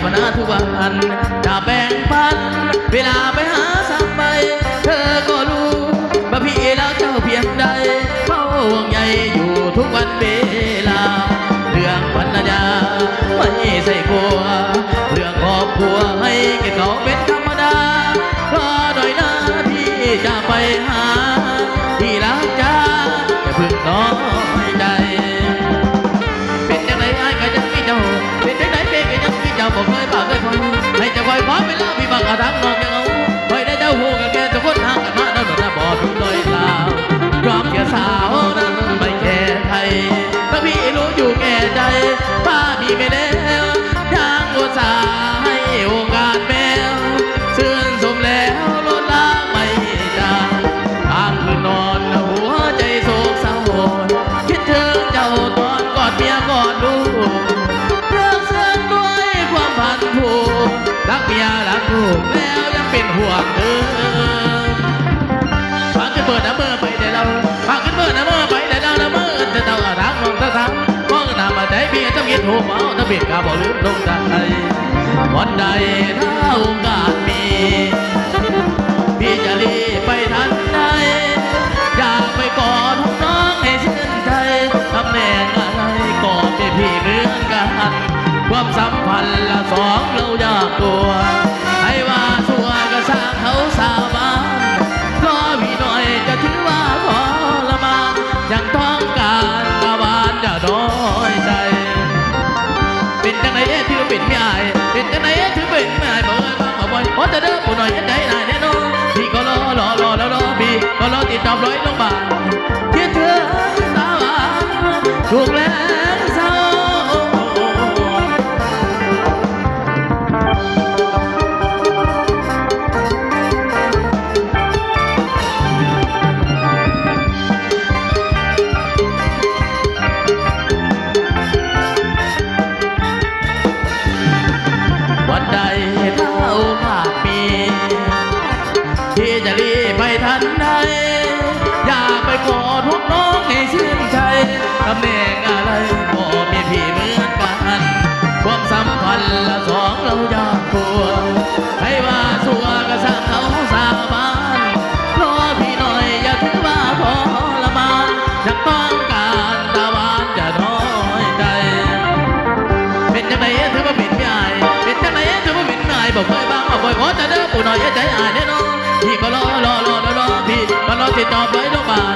ปัญหาทุกวันจะแบ่งปันเวลาไปหาสักใบเธอก็รู้ว่าพี่แล้วเจ้าเพียงใดเฝ้าห่วงใยอยู่ทุกวันเวลาเรื่องภรรยาไม่ใช่กลัวเรื่องครอบครัวให้แก่เขาเป็นธรรมดารอหน่อยนะพี่จะไปหาที่รักจ้าอย่าเพิ่งน้อยใจเป็นจังไรไอ้ก็ยังมีเจ้าเป็นจังไรเป็นก็ยังมีเจ้าบอกเคยบ้าเคยพอให้จะคอยพร้อมเวลาพี่บังกระทั่งน้องยังเอาคอยได้เจ้าหูกันแค่ทุกคนห่างกันมาแล้วหนุ่มบ่ทุกเลยลาวพร้อมเกี่ยวสาวนั้นไม่แค่ใครถ้าพี่รู้อยู่แก่ใจป้าพี่ไม่แล้วยังอุตส่าห์ให้โอกาสแมวเสื่อมสมแล้วลดละไม่จางทางคืนนอนหัวใจโศกเศร้าคิดถึงเจ้าตอนกอดเมียกอดลูกเรื่องเสื่อมด้วยความพันผูกรักเมียรักลูกแล้วยังเป็นห่วงเธอฟังขึ้นเปิดนะเมื่อไปได้เราฟังขึ้นเปิดนะเมื่อไปได้เราละเมื่อจะเจ้าอารักมองตาทางมองหน้ามาใจเพียงจะมีถูกเอาถ้าเบียดกาบอกลืมลงใจวันใดถ้าโอกาสมีพี่จะรีบไปทันใดอยากไปกอดน้องให้ชื่นใจตำแหน่งอะไรก็เป็นพี่เหมือนกันความสัมพันธ์ละสองเราอยากตัวให้ว่าสัวก็สร้างเขาสาบานรอพี่หน่อยจะถือว่าพอละมายังต้องการตะวันจะน้อยใจเป็นจังไหนถือเป็นไม่อายเป็นจังไหนถือเป็นไม่อายเมื่อฟังมาบ่อยพอจะเดินผู้หน่อยใจนายแน่นอนพี่ก็รอพี่ก็รอติดจอบร้อยลงบ้านคิดถึงตะวันถูกแล้วเศร้าวันใดถ้าโอกาสมีที่จะรีบไปทันใดอยากไปกอดพวกน้องให้ชื่นใจตำแหน่งอะไรก็มีพี่เหมือนกันความสัมพันธ์ละสองเราอยากตัวให้ว่าสัวก็สร้างเขาสาบานรอพี่หน่อยอย่าถือว่าพอละมานจะต้องการตะวันจะน้อยใจเป็นจังไหนถือว่าเป็นไม่อายเป็นจังไหนถือว่าเป็นไม่อายบอกเคยบ้างบอกบ่อยขอจะเด้อผู้หน่อยใจอายแน่นอนพี่ก็รอพี่ก็รอติดจอบไว้ทุกบ้าน